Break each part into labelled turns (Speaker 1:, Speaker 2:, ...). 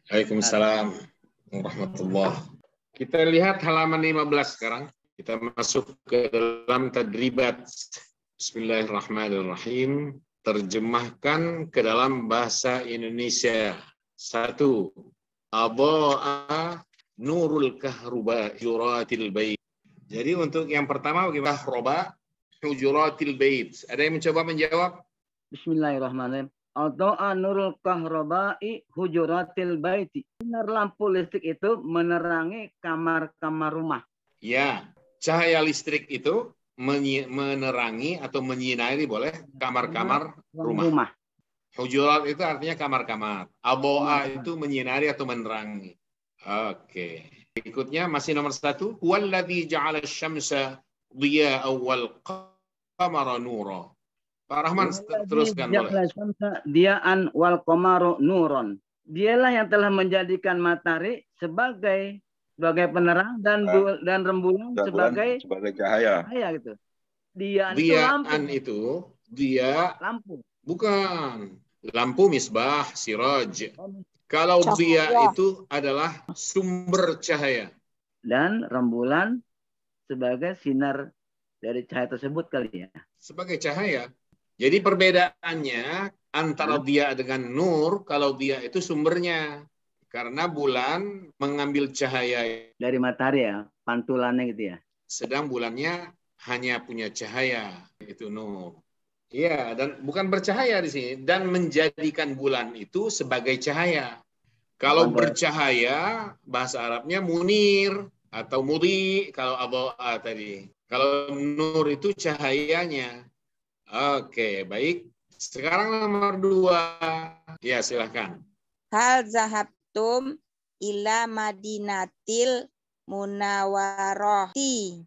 Speaker 1: Waalaikumsalam warahmatullahi. Kita lihat halaman 15 sekarang. Kita masuk ke dalam tadribat. Bismillahirrahmanirrahim. Terjemahkan ke dalam bahasa Indonesia. 1. Adha'a nurul kahruba hujuratil bait. Jadi untuk yang pertama bagaimana? Kahruba hujuratil bait. Ada yang mencoba menjawab?
Speaker 2: Bismillahirrahmanirrahim. Adha'a nurul kahroba'i hujuratil baiti. Sinar lampu listrik itu menerangi kamar-kamar rumah.
Speaker 1: Ya, cahaya listrik itu menerangi atau menyinari boleh kamar-kamar rumah. Hujurat itu artinya kamar-kamar. Adha'a itu menyinari atau menerangi. Oke. Berikutnya masih nomor 1. Huwallazi ja'ala asy-syamsa dhiya'an wal qamara nura. Pak Rahman teruskan boleh.
Speaker 2: Dia'an wal qamaru nuron. Dialah yang telah menjadikan matahari sebagai penerang dan rembulan sebagai
Speaker 3: cahaya.
Speaker 2: Gitu. Dia'an
Speaker 1: itu dia lampu. Bukan. Lampu misbah, siraj. Kalau dia itu adalah sumber cahaya.
Speaker 2: Dan rembulan sebagai sinar dari cahaya tersebut kali ya.
Speaker 1: Sebagai cahaya. Jadi perbedaannya antara dia dengan nur, kalau dia itu sumbernya. Karena bulan mengambil cahaya
Speaker 2: dari matahari ya, pantulannya gitu ya.
Speaker 1: Sedang bulannya hanya punya cahaya, itu nur. Iya, dan bukan bercahaya di sini. Dan menjadikan bulan itu sebagai cahaya. Kalau bercahaya, bahasa Arabnya munir atau mudhi, kalau adha'a tadi. Kalau nur itu cahayanya. Oke, baik. Sekarang nomor 2. Ya, silahkan.
Speaker 4: Hal zahabtum ila madinatil munawwarati.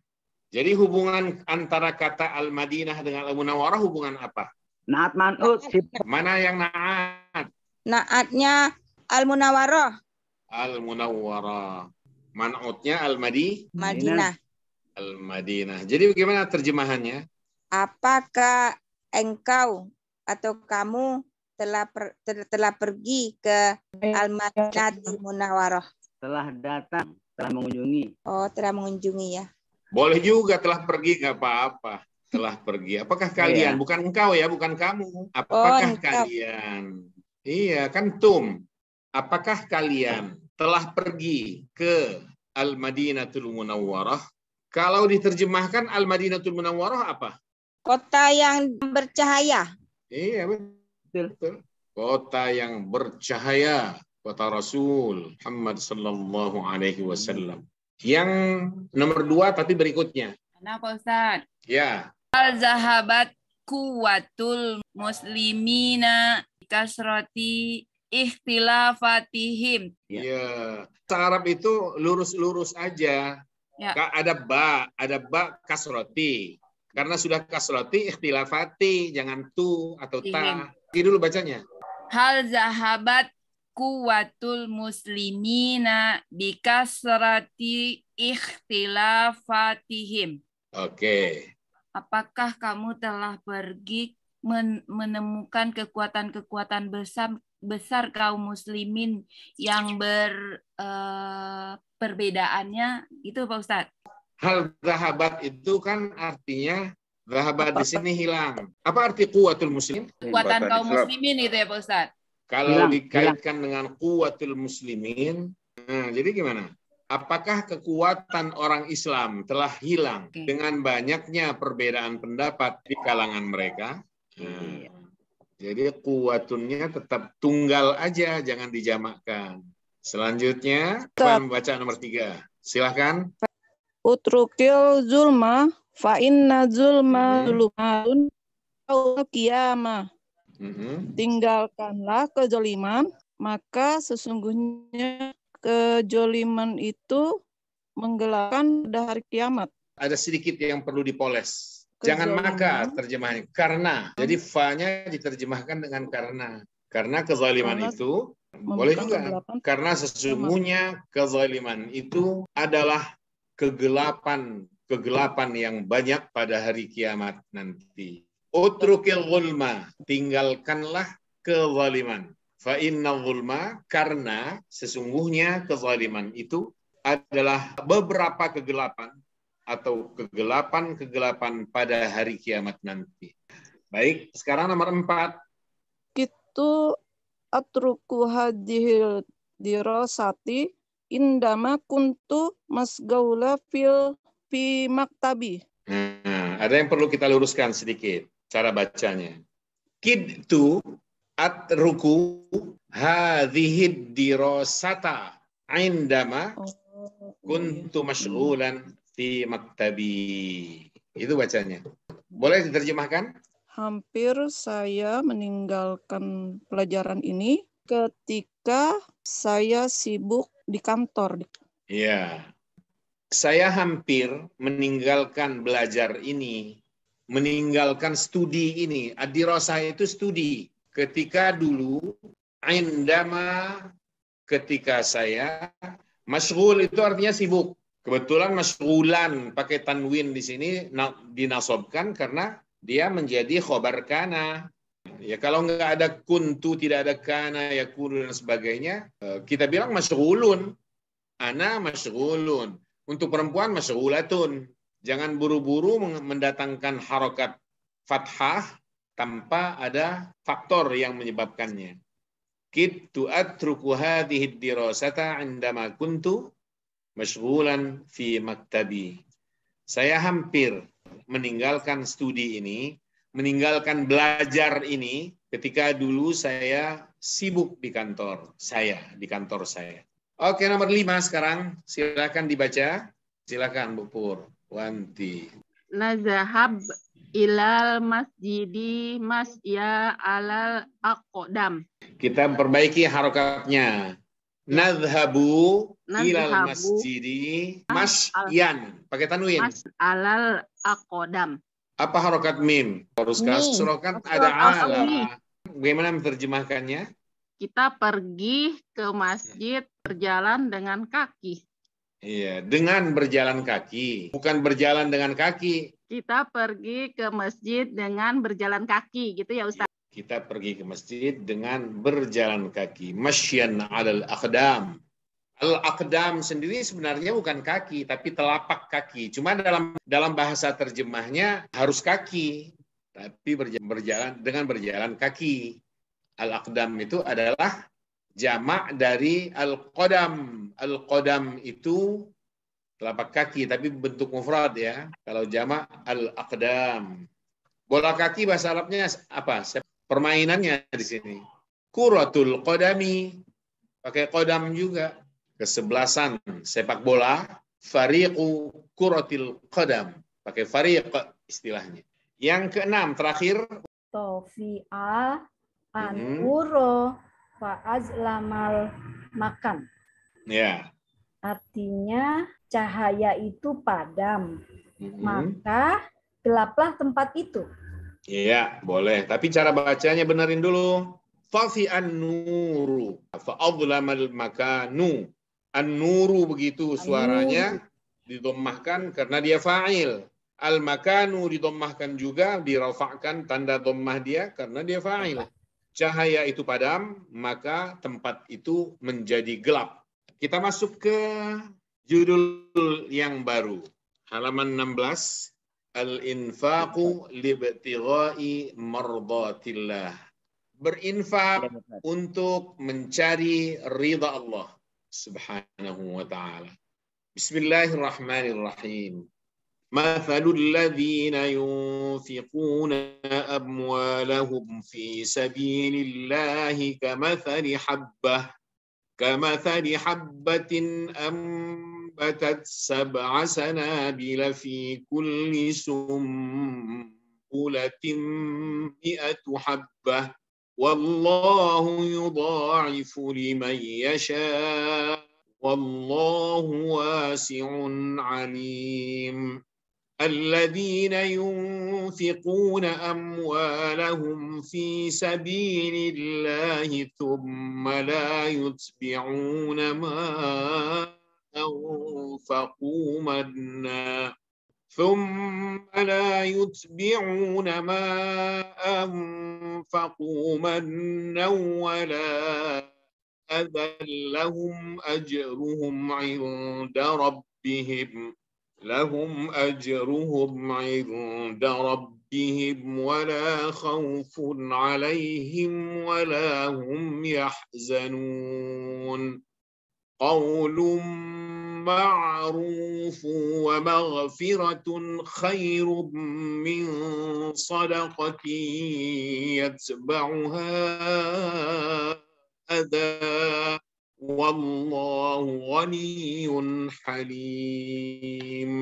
Speaker 1: Jadi hubungan antara kata Al-Madinah dengan Al-Munawwarah hubungan apa?
Speaker 2: Naat man'ut.
Speaker 1: Mana yang naat?
Speaker 4: Naatnya Al-Munawwarah.
Speaker 1: Al-Munawwarah. Man'utnya Al-Madinah. Al-Madinah. Jadi bagaimana terjemahannya?
Speaker 4: Apakah engkau atau kamu telah pergi ke Al-Madinatul Munawwarah?
Speaker 2: Telah datang, telah mengunjungi.
Speaker 4: Oh, telah mengunjungi ya.
Speaker 1: Boleh juga telah pergi, nggak apa-apa. Telah pergi. Apakah kalian? Bukan engkau ya, bukan kamu. Apakah kalian? Iya, kan tum. Apakah kalian telah pergi ke Al-Madinatul Munawwarah? Kalau diterjemahkan Al-Madinatul Munawwarah apa?
Speaker 4: Kota yang bercahaya.
Speaker 1: Iya, betul. Kota yang bercahaya. Kota Rasul Muhammad sallallahu alaihi wasallam. Yang nomor 2 tapi berikutnya.
Speaker 5: Kenapa Ustaz?
Speaker 1: Ya.
Speaker 5: Al-zahabat kuwatul muslimina kasrati ikhtilafatihim.
Speaker 1: Ya. Arab itu lurus-lurus aja. Ya. Ada ba kasroti. Karena sudah kasroti ikhtilafati, jangan tu atau ta. Ini dulu bacanya.
Speaker 5: Hal zahabat kuwatul muslimina bikasrati ikhtilafatihim.
Speaker 1: Oke.
Speaker 5: Apakah kamu telah pergi menemukan kekuatan-kekuatan besar kaum muslimin yang perbedaannya itu Pak Ustadz?
Speaker 1: Hal zahabat itu kan artinya zahabat di sini hilang. Apa arti kuwatul muslim?
Speaker 5: Kekuatan kaum muslimin itu ya Pak Ustadz.
Speaker 1: Kalau dikaitkan dengan kuwatul muslimin, jadi gimana? Apakah kekuatan orang Islam telah hilang dengan banyaknya perbedaan pendapat di kalangan mereka? Jadi kuwatunnya tetap tunggal aja, jangan dijamakkan. Selanjutnya, membaca nomor 3. Silahkan.
Speaker 6: Utrukil zulma fa inna zulma zulumatun yaumil qiyamah. Tinggalkanlah kezaliman, maka sesungguhnya kezaliman itu menggelapkan pada hari kiamat.
Speaker 1: Ada sedikit yang perlu dipoles. Jangan maka terjemahannya. Karena. Jadi fa-nya diterjemahkan dengan karena. Karena kezaliman itu boleh juga. Karena sesungguhnya kezaliman itu adalah kegelapan yang banyak pada hari kiamat nanti. Utrukil zulma, tinggalkanlah kezaliman. Fa inna zulma, karena sesungguhnya kezaliman itu adalah beberapa kegelapan atau kegelapan-kegelapan pada hari kiamat nanti. Baik, sekarang nomor 4.
Speaker 6: Itu atruku hadhil dirasati indama kuntu masgaula fi maktabi.
Speaker 1: Nah, ada yang perlu kita luruskan sedikit cara bacanya. Kidtu atruku hadhid dirasata indama kuntu masyghulan fi maktabi. Itu bacanya. Boleh diterjemahkan?
Speaker 6: Hampir saya meninggalkan pelajaran ini ketika saya sibuk di kantor.
Speaker 1: Iya. Saya hampir meninggalkan belajar ini, meninggalkan studi ini. Ad-dirasah itu studi. Ketika dulu, indama, ketika saya, masyghul itu artinya sibuk. Kebetulan masyghulan pakai tanwin di sini dinasobkan karena dia menjadi khobar kana. Ya kalau nggak ada kuntu, tidak ada kana, yakunu dan sebagainya, kita bilang masyghulun. Ana masyghulun. Untuk perempuan masyghulatun. Jangan buru-buru mendatangkan harokat fathah tanpa ada faktor yang menyebabkannya. Kittu atruku hadhihi dirasata indama kuntu masyghulan fi maktabi. Saya hampir meninggalkan studi ini, meninggalkan belajar ini ketika dulu saya sibuk di kantor saya. Oke, nomor 5 sekarang. Silakan dibaca. Silakan Bu Pur. Wanti.
Speaker 3: Nazahab ilal masjidi masya alal aqdam.
Speaker 1: Kita perbaiki harokatnya. Nadhabu ilal masjidi masyan. Pakai tanwin.
Speaker 3: Mas alal aqdam.
Speaker 1: Apa harokat mim? Harus kasroh kan ada ala. Bagaimana menerjemahkannya?
Speaker 3: Kita pergi ke masjid berjalan dengan kaki.
Speaker 1: Iya, dengan berjalan kaki, bukan berjalan dengan kaki.
Speaker 3: Kita pergi ke masjid dengan berjalan kaki, gitu ya Ustaz?
Speaker 1: Kita pergi ke masjid dengan berjalan kaki. Masyan alal aqdam. Al-aqdam sendiri sebenarnya bukan kaki, tapi telapak kaki. Cuma dalam bahasa terjemahnya harus kaki, tapi berjalan dengan berjalan kaki. Al-aqdam itu adalah jamak dari al-qadam. Al-qadam itu telapak kaki, tapi bentuk mufrad ya. Kalau jamak al-aqdam. Bola kaki bahasa Arabnya apa? Permainannya di sini. Kuratul qadami. Pakai qadam juga. Kesebelasan sepak bola. Fariqu kuratil qadam. Pakai fariq istilahnya. Yang keenam, terakhir.
Speaker 7: Tofi'a anuro fa'azlamal makan.
Speaker 1: Ya.
Speaker 7: Artinya cahaya itu padam. Maka gelaplah tempat itu.
Speaker 1: Iya, boleh. Tapi cara bacanya benerin dulu. Fafi an-nuru. Fa'adlamal makanu. An-nuru begitu suaranya didommahkan karena dia fa'il. Al-makanu didommahkan juga, dirafa'kan tanda dommah dia karena dia fa'il. Cahaya itu padam, maka tempat itu menjadi gelap. Kita masuk ke judul yang baru. Halaman 16. Al-infaqu libtigha'i mardatillah. Berinfak untuk mencari ridha Allah subhanahu wa ta'ala. Bismillahirrahmanirrahim. Mathalul ladzina yunfiquna amwalahum fi sabilillahi kamathali habbatin أنبتت 7 سنابل في كل سنبلة 100 حبة والله يضاعف لمن يشاء والله واسع عليم. الذين ينفقون أموالهم في سبيل الله ثم لا يتبعون ما أنفقوا منا ثم لا يتبعون ما أنفقوا منا ولا أذى لهم أجرهم عند ربهم ولا خوف عليهم ولا هم يحزنون قول معروف ومغفرة خير من صدقة يتبعها أذى والله غني حليم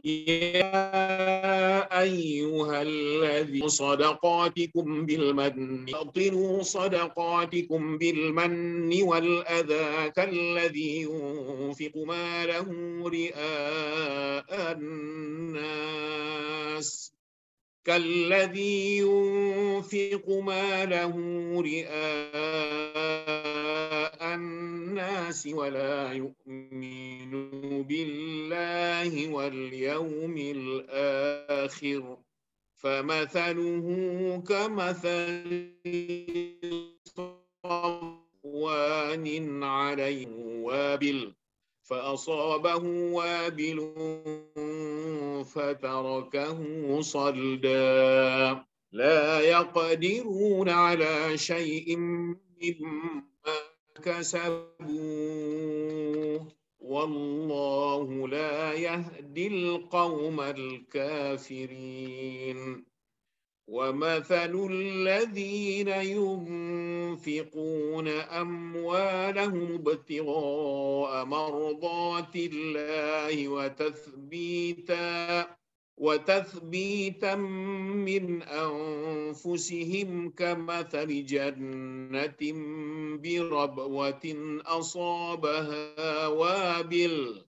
Speaker 1: يا أيها الذين صدقاتكم بالمن أبطلوا صدقاتكم بالمن والأذى كالذي ينفق ماله رئاء الناس ولا يؤمن بالله واليوم الآخر فمثله كمثل صفوان عليه وابل فأصابه وابل فتركه صلدا لا يقدرون على شيء مما كسبوا والله لا يهدي القوم الكافرين ومثل الذين ينفقون أموالهم ابتغاء مرضات الله وتثبيتا من أنفسهم كمثل جنة بربوة أصابها وابل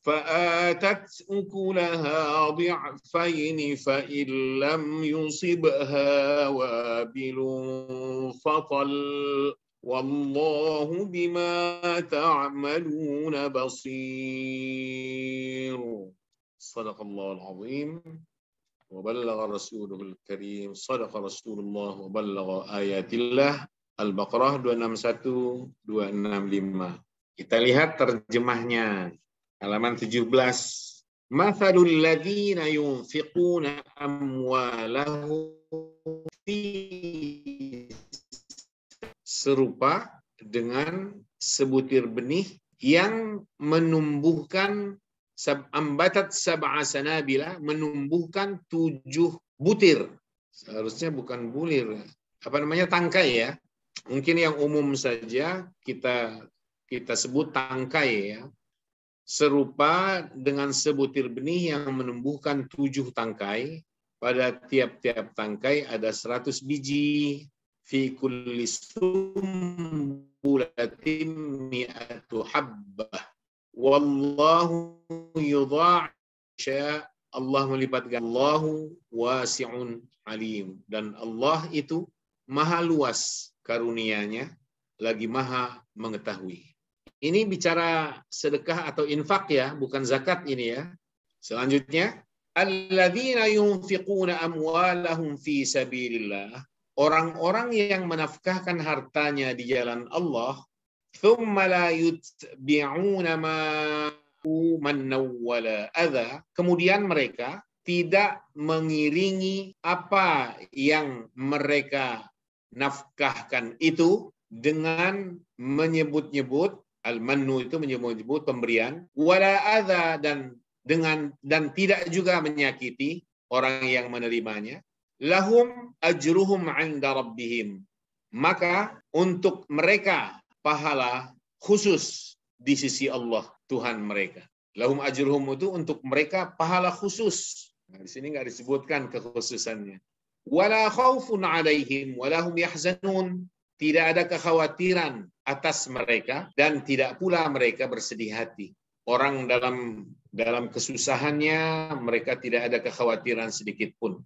Speaker 1: فآتت أكلها ضعفين فإن لم يصبها وابل فطل والله بما تعملون بصير صدق الله العظيم وبلغ رسوله الكريم صدق رسول الله وبلغ آيات الله Al-Baqarah 261 265. Kita lihat terjemahnya halaman 17. Mathalul ladzina yunfiquna amwalahum serupa dengan sebutir benih yang menumbuhkan ambatat sab'a sanabila, menumbuhkan 7 butir. Seharusnya bukan bulir. Apa namanya? Tangkai ya. Mungkin yang umum saja kita sebut tangkai ya. Serupa dengan sebutir benih yang menumbuhkan 7 tangkai. Pada tiap-tiap tangkai ada 100 biji. Fi kulli sumbulatin mi'atu habbah. Wallahu yudha'isha. Allah melipatkan. Allahu wasi'un alim. Dan Allah itu maha luas karunia-Nya, lagi maha mengetahui. Ini bicara sedekah atau infak ya, bukan zakat ini ya. Selanjutnya, alladzina yunfiquna amwalahum fi sabilillah. Orang-orang yang menafkahkan hartanya di jalan Allah, thumma la yutbi'una ma manna wala adza. Kemudian mereka tidak mengiringi apa yang mereka nafkahkan itu dengan menyebut-nyebut, al-mannu itu menyebut-nyebut pemberian, wala adza, dan tidak juga menyakiti orang yang menerimanya. Lahum ajruhum 'inda rabbihim. Maka untuk mereka pahala khusus di sisi Allah, Tuhan mereka. Lahum ajruhum itu untuk mereka pahala khusus. Nah, di sini nggak disebutkan kekhususannya. Wala khaufun 'alaihim wala hum yahzanun. Tidak ada kekhawatiran atas mereka dan tidak pula mereka bersedih hati. Orang dalam kesusahannya, mereka tidak ada kekhawatiran sedikit pun.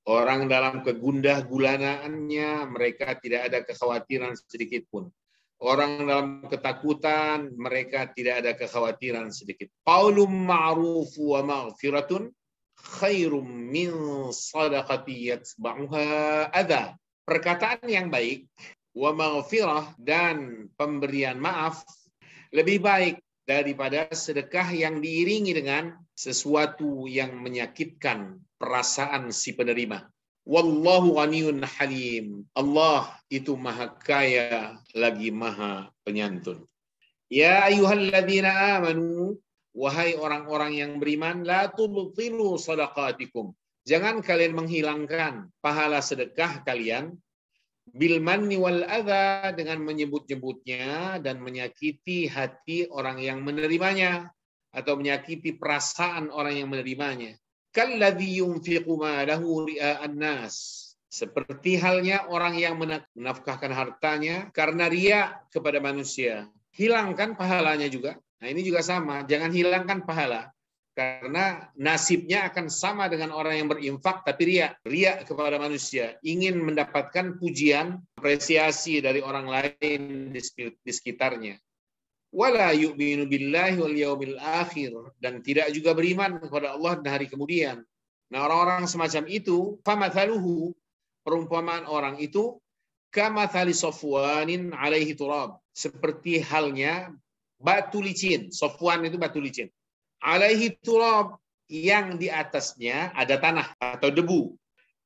Speaker 1: Orang dalam kegundah gulanaannya, mereka tidak ada kekhawatiran sedikit pun. Orang dalam ketakutan, mereka tidak ada kekhawatiran sedikit. Qaulun ma'ruf wa maghfiratun khairum min sadaqati yatba'uha adha. Perkataan yang baik, wa maghfirah, dan pemberian maaf lebih baik daripada sedekah yang diiringi dengan sesuatu yang menyakitkan perasaan si penerima. Wallahu ghaniyun halim. Allah itu maha kaya lagi maha penyantun. Ya ayyuhalladzina amanu, wahai orang-orang yang beriman, la tubtilu sadaqatikum. Jangan kalian menghilangkan pahala sedekah kalian bil manni wal adha, dengan menyebut-nyebutnya dan menyakiti hati orang yang menerimanya atau menyakiti perasaan orang yang menerimanya. Kalladzi yunfiqu malahu ria'an nas, seperti halnya orang yang menafkahkan hartanya karena riya kepada manusia. Hilangkan pahalanya juga. Nah, ini juga sama, jangan hilangkan pahala. Karena nasibnya akan sama dengan orang yang berinfak tapi riya kepada manusia, ingin mendapatkan pujian, apresiasi dari orang lain di sekitarnya. Wala yu'minu billahi wal yaumil akhir, dan tidak juga beriman kepada Allah dan hari kemudian. Nah, orang-orang semacam itu, famathaluhu, perumpamaan orang itu, kamathali safwanin alaihi turab, seperti halnya batu licin. Safwan itu batu licin. Alaihi turab, yang di atasnya ada tanah atau debu.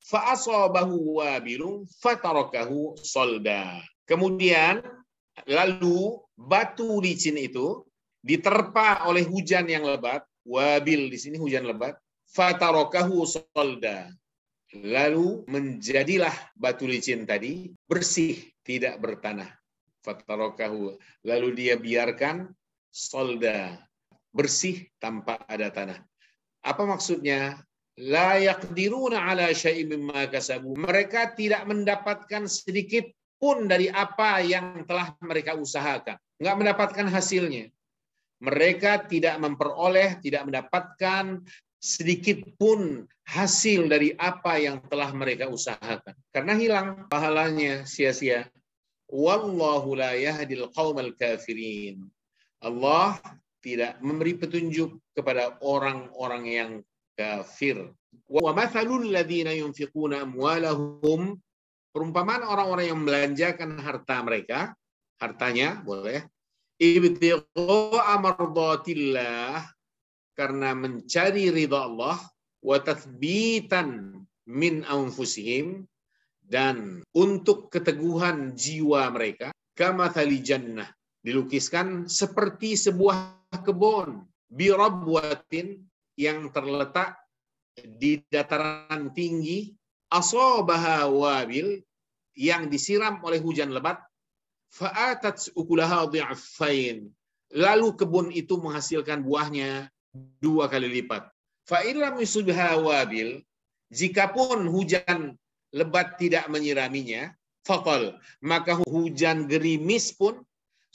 Speaker 1: Fa asabahu wabilun fatarakahu solda. Kemudian lalu batu licin itu diterpa oleh hujan yang lebat. Wabil di sini hujan lebat. Fatarakahu solda. Lalu menjadilah batu licin tadi bersih, tidak bertanah. Fatarakahu, lalu dia biarkan solda, bersih tanpa ada tanah. Apa maksudnya? La yaqdiruna ala syai'in mimma kasabu. Mereka tidak mendapatkan sedikit pun dari apa yang telah mereka usahakan. Enggak mendapatkan hasilnya. Mereka tidak memperoleh, tidak mendapatkan sedikit pun hasil dari apa yang telah mereka usahakan. Karena hilang pahalanya, sia-sia. Wallahu la yahdil qaumal kafirin. Allah tidak memberi petunjuk kepada orang-orang yang kafir. Wa mathalul ladzina yunfiquna amwalahum, perumpamaan orang-orang yang membelanjakan harta mereka, hartanya boleh, ibtigha'a mardatillah, karena mencari ridha Allah, wa tathbitan min anfusihim, dan untuk keteguhan jiwa mereka, kamathali jannah, dilukiskan seperti sebuah kebun birabwatin, yang terletak di dataran tinggi, asabaha wabil, yang disiram oleh hujan lebat, fa'atat ukulaha dhi'afain, lalu kebun itu menghasilkan buahnya 2 kali lipat. Fa'ilam yusibha wabil, jikapun hujan lebat tidak menyiraminya, faqal, maka hujan gerimis pun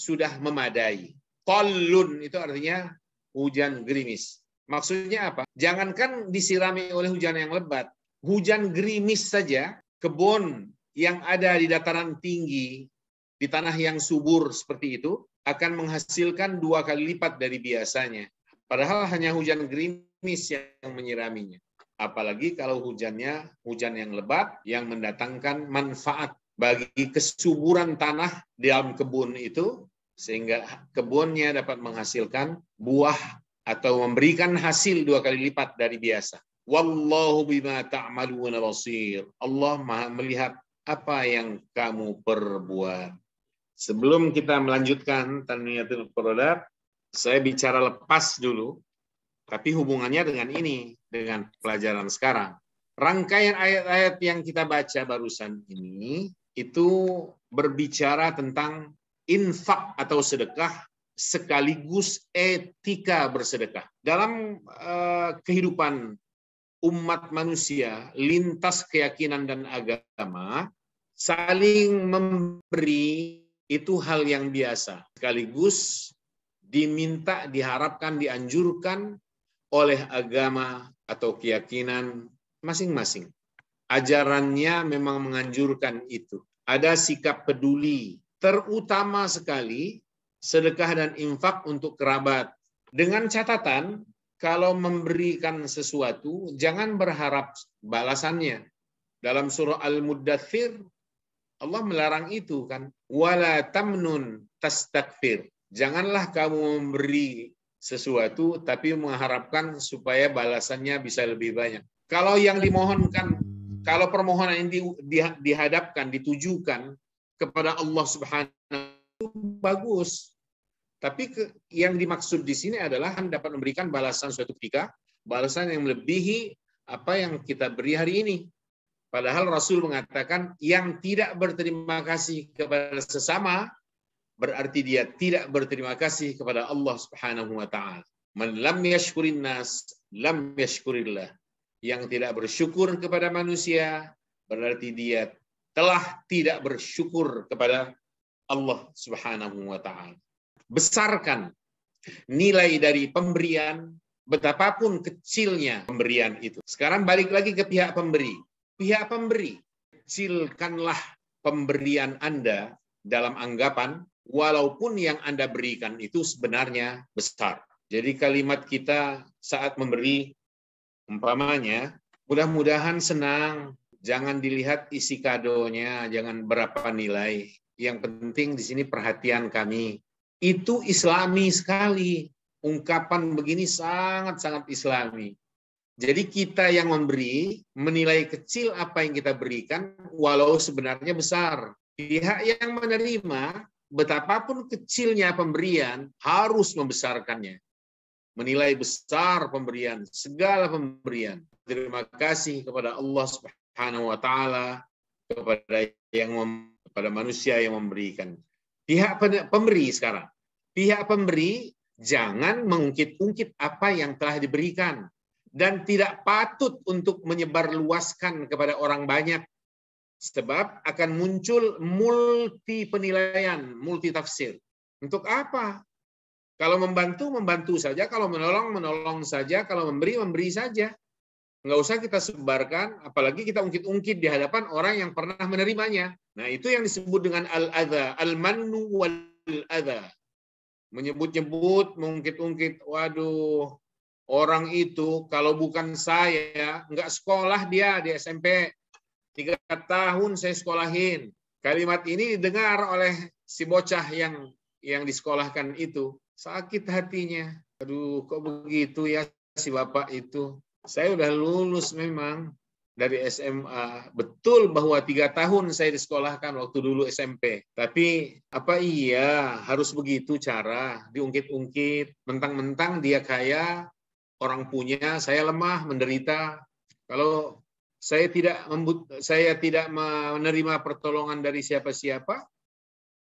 Speaker 1: sudah memadai. Qallun itu artinya hujan gerimis. Maksudnya apa? Jangankan disirami oleh hujan yang lebat, hujan gerimis saja, kebun yang ada di dataran tinggi, di tanah yang subur seperti itu, akan menghasilkan 2 kali lipat dari biasanya. Padahal hanya hujan gerimis yang menyiraminya. Apalagi kalau hujannya hujan yang lebat, yang mendatangkan manfaat bagi kesuburan tanah di dalam kebun itu, sehingga kebunnya dapat menghasilkan buah atau memberikan hasil 2 kali lipat dari biasa. Wallahu bima ta'maluna basir. Allah Maha melihat apa yang kamu perbuat. Sebelum kita melanjutkan Tanmiyatul Quradat, saya bicara lepas dulu, tapi hubungannya dengan ini, dengan pelajaran sekarang. Rangkaian ayat-ayat yang kita baca barusan ini itu berbicara tentang infak atau sedekah sekaligus etika bersedekah. Dalam kehidupan umat manusia, lintas keyakinan dan agama, saling memberi itu hal yang biasa. Sekaligus diminta, diharapkan, dianjurkan oleh agama atau keyakinan masing-masing. Ajarannya memang menganjurkan itu. Ada sikap peduli, terutama sekali sedekah dan infak untuk kerabat. Dengan catatan, kalau memberikan sesuatu, jangan berharap balasannya. Dalam surah Al-Muddathir, Allah melarang itu kan. Wala tamnun tastakfir. Janganlah kamu memberi sesuatu, tapi mengharapkan supaya balasannya bisa lebih banyak. Kalau yang dimohonkan, kalau permohonan ini dihadapkan, ditujukan kepada Allah Subhanahu, bagus. Tapi yang dimaksud di sini adalah dapat memberikan balasan suatu ketika, balasan yang melebihi apa yang kita beri hari ini. Padahal Rasul mengatakan yang tidak berterima kasih kepada sesama berarti dia tidak berterima kasih kepada Allah Subhanahu wa taala. Man lam yashkurin nas lam yashkurillah. Yang tidak bersyukur kepada manusia berarti dia telah tidak bersyukur kepada Allah Subhanahu wa taala. Besarkan nilai dari pemberian, betapapun kecilnya pemberian itu. Sekarang balik lagi ke pihak pemberi. Pihak pemberi, kecilkanlah pemberian Anda dalam anggapan, walaupun yang Anda berikan itu sebenarnya besar. Jadi kalimat kita saat memberi, umpamanya, mudah-mudahan senang, jangan dilihat isi kadonya, jangan berapa nilai. Yang penting di sini perhatian kami. Itu islami sekali. Ungkapan begini sangat-sangat islami. Jadi kita yang memberi, menilai kecil apa yang kita berikan, walau sebenarnya besar. Pihak yang menerima, betapapun kecilnya pemberian, harus membesarkannya. Menilai besar pemberian, segala pemberian. Terima kasih kepada Allah Subhanahu wa taala, kepada manusia yang memberikan. Pihak pemberi sekarang. Pihak pemberi jangan mengungkit-ungkit apa yang telah diberikan. Dan tidak patut untuk menyebarluaskan kepada orang banyak. Sebab akan muncul multi penilaian, multi tafsir. Untuk apa? Kalau membantu, membantu saja. Kalau menolong, menolong saja. Kalau memberi, memberi saja. Nggak usah kita sebarkan, apalagi kita ungkit-ungkit di hadapan orang yang pernah menerimanya. Nah, itu yang disebut dengan al-adha, al-mannu wal-adha. Menyebut-nyebut, mengungkit-ungkit, waduh, orang itu kalau bukan saya, nggak sekolah dia di SMP. 3 tahun saya sekolahin. Kalimat ini didengar oleh si bocah yang disekolahkan itu. Sakit hatinya. Aduh, kok begitu ya si bapak itu. Saya udah lulus memang dari SMA. Betul bahwa 3 tahun saya disekolahkan waktu dulu SMP. Tapi apa iya harus begitu cara diungkit-ungkit. Mentang-mentang dia kaya, orang punya, saya lemah, menderita. Kalau saya tidak menerima pertolongan dari siapa-siapa,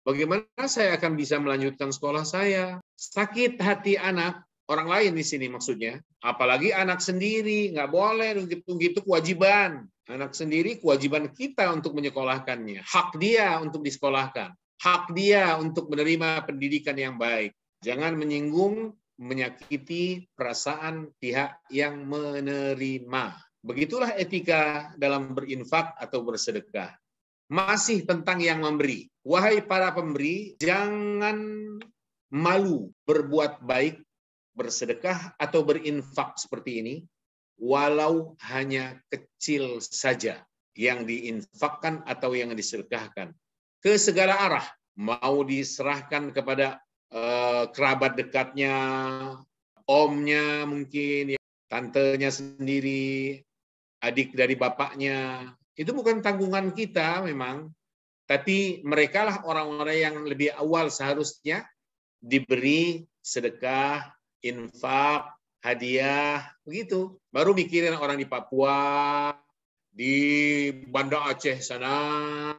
Speaker 1: bagaimana saya akan bisa melanjutkan sekolah saya? Sakit hati anak, orang lain di sini maksudnya. Apalagi anak sendiri, nggak boleh itu kewajiban. Anak sendiri kewajiban kita untuk menyekolahkannya. Hak dia untuk disekolahkan. Hak dia untuk menerima pendidikan yang baik. Jangan menyinggung, menyakiti perasaan pihak yang menerima. Begitulah etika dalam berinfak atau bersedekah. Masih tentang yang memberi. Wahai para pemberi, jangan malu berbuat baik, bersedekah atau berinfak seperti ini, walau hanya kecil saja yang diinfakkan atau yang disedekahkan. Ke segala arah, mau diserahkan kepada kerabat dekatnya, omnya mungkin, ya, tantenya sendiri, adik dari bapaknya. Itu bukan tanggungan kita memang, tapi merekalah orang-orang yang lebih awal seharusnya diberi sedekah, infak, hadiah, begitu. Baru mikirin orang di Papua, di Banda Aceh sana,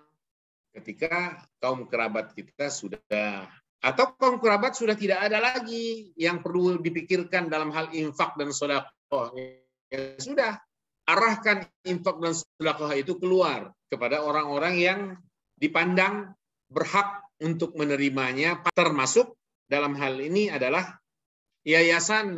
Speaker 1: ketika kaum kerabat kita sudah, atau kaum kerabat sudah tidak ada lagi yang perlu dipikirkan dalam hal infak dan sedekah. Ya sudah, arahkan infak dan sedekah itu keluar kepada orang-orang yang dipandang berhak untuk menerimanya, termasuk dalam hal ini adalah yayasan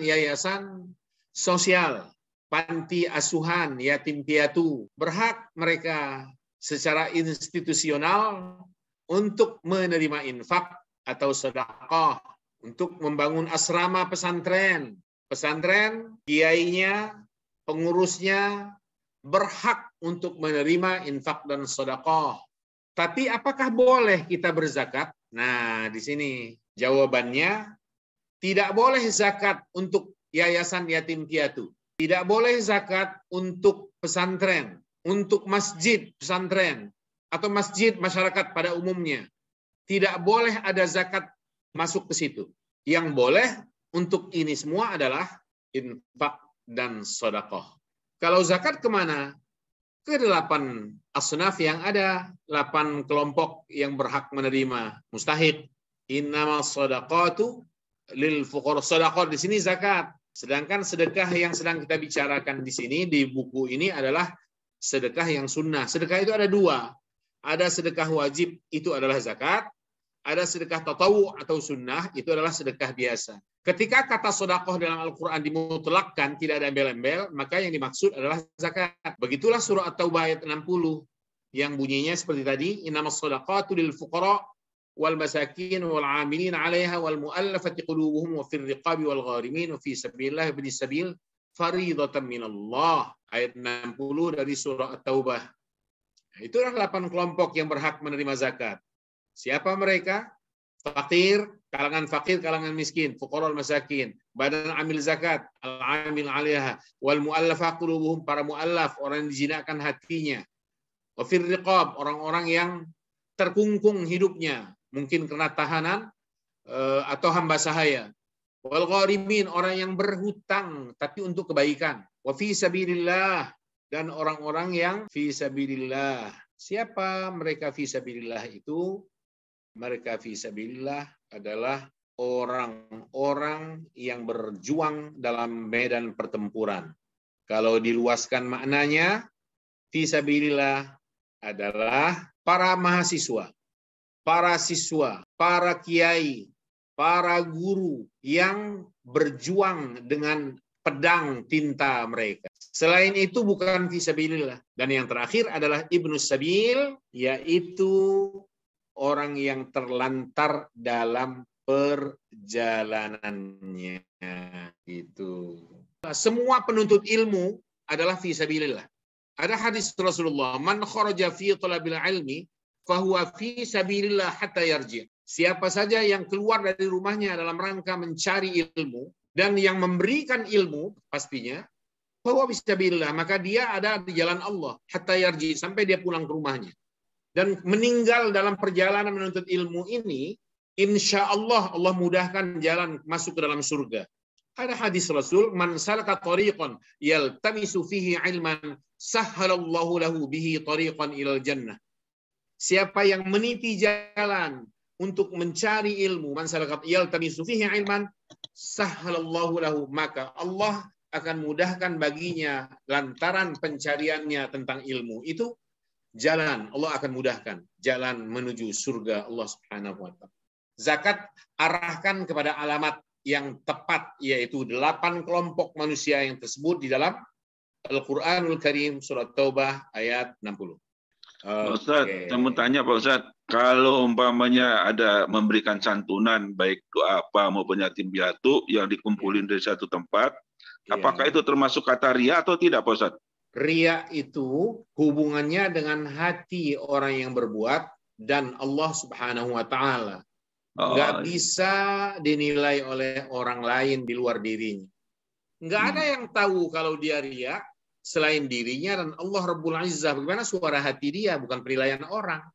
Speaker 1: sosial, panti asuhan, yatim piatu. Berhak mereka secara institusional untuk menerima infak atau sedekah, untuk membangun asrama pesantren. Pesantren, kiainya, pengurusnya berhak untuk menerima infak dan sedekah. Tapi apakah boleh kita berzakat? Nah, di sini jawabannya, tidak boleh zakat untuk yayasan yatim piatu. Tidak boleh zakat untuk pesantren, untuk masjid pesantren, atau masjid masyarakat pada umumnya. Tidak boleh ada zakat masuk ke situ. Yang boleh untuk ini semua adalah infak dan sedekah. Kalau zakat kemana? Ke 8 asnaf yang ada, 8 kelompok yang berhak menerima mustahik. Innamas shadaqatu lil fuqara. Sedekah di sini zakat. Sedangkan sedekah yang sedang kita bicarakan di sini di buku ini adalah sedekah yang sunnah. Sedekah itu ada 2. Ada sedekah wajib, itu adalah zakat. Ada sedekah tatawu atau sunnah, itu adalah sedekah biasa. Ketika kata sedekah dalam Al-Quran dimutlakkan, tidak ada embel-embel, maka yang dimaksud adalah zakat. Begitulah surah At-Taubah ayat 60 yang bunyinya seperti tadi, innamas shadaqatu lil fuqara wal masakin wal 'amilin 'alaiha wal mu'allafati qulubuhum wa fir riqabi wal gharimin wa fi sabilillah ibnis sabil fariidatan minallah. Ayat 60 dari surah At-Taubah. Itulah 8 kelompok yang berhak menerima zakat. Siapa mereka? Fakir, kalangan miskin, fuqara wal masakin, badan amil zakat, al-amil 'alaiha, wal mu'allafa qulubuhum, para mu'allaf, orang yang dijinakkan hatinya. Wa fir riqab, orang-orang yang terkungkung hidupnya, mungkin karena tahanan atau hamba sahaya. Wal gharimin, orang yang berhutang tapi untuk kebaikan. Wa fi sabilillah, dan orang-orang yang fi sabilillah. Siapa mereka fi sabilillah itu? Mereka fi sabilillah adalah orang-orang yang berjuang dalam medan pertempuran. Kalau diluaskan maknanya, fi sabilillah adalah para mahasiswa, para siswa, para kiai, para guru yang berjuang dengan pedang tinta mereka. Selain itu bukan fi sabilillah. Dan yang terakhir adalah ibnus sabil, yaitu orang yang terlantar dalam perjalanannya. Itu. Semua penuntut ilmu adalah fi sabilillah. Ada hadis Rasulullah, man kharaja fi talabil ilmi fahuwa fi sabilillah hatta yarji'. Siapa saja yang keluar dari rumahnya dalam rangka mencari ilmu dan yang memberikan ilmu pastinya fahuwa fi sabilillah, maka dia ada di jalan Allah hatta yarji', sampai dia pulang ke rumahnya. Dan meninggal dalam perjalanan menuntut ilmu ini, insya Allah Allah mudahkan jalan masuk ke dalam surga. Ada hadis Rasul, man salaka tariqan yaltamisu fihi ilman sahhalallahu lahu bihi tariqan ilal jannah. Siapa yang meniti jalan untuk mencari ilmu, man salaka yaltamisu fihi ilman sahhalallahu lahu, maka Allah akan mudahkan baginya lantaran pencariannya tentang ilmu itu. Jalan, Allah akan mudahkan jalan menuju surga Allah Subhanahu wa ta'ala. Zakat arahkan kepada alamat yang tepat, yaitu 8 kelompok manusia yang tersebut di dalam Al-Quranul Karim surat Taubah ayat 60.
Speaker 8: Pak Ustadz, saya mau tanya Pak Ustadz, kalau umpamanya ada memberikan santunan baik doa apa maupun yatim piatu yang dikumpulin dari satu tempat, apakah itu termasuk kata ria atau tidak Pak Ustadz?
Speaker 1: Ria itu hubungannya dengan hati orang yang berbuat dan Allah Subhanahu wa ta'ala. Nggak bisa dinilai oleh orang lain di luar dirinya. Nggak ada yang tahu kalau dia ria selain dirinya dan Allah Rabbul Izzah. Bagaimana suara hati dia, bukan penilaian orang.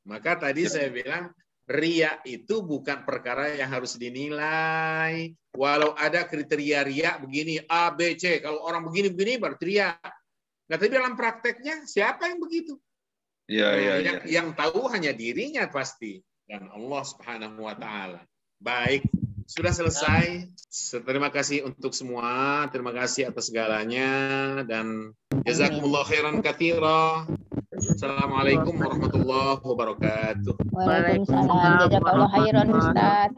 Speaker 1: Maka tadi saya bilang, ria itu bukan perkara yang harus dinilai. Walau ada kriteria ria begini, A, B, C. Kalau orang begini-begini berarti ria. Nah, tapi dalam prakteknya siapa yang begitu? Yang tahu hanya dirinya pasti. Dan Allah Subhanahu wa ta'ala. Baik, sudah selesai. Terima kasih untuk semua. Terima kasih atas segalanya. Dan jazakumullah khairan katsira. Assalamualaikum warahmatullahi wabarakatuh.
Speaker 4: Waalaikumsalam. Jazakallahu khairan Ustaz.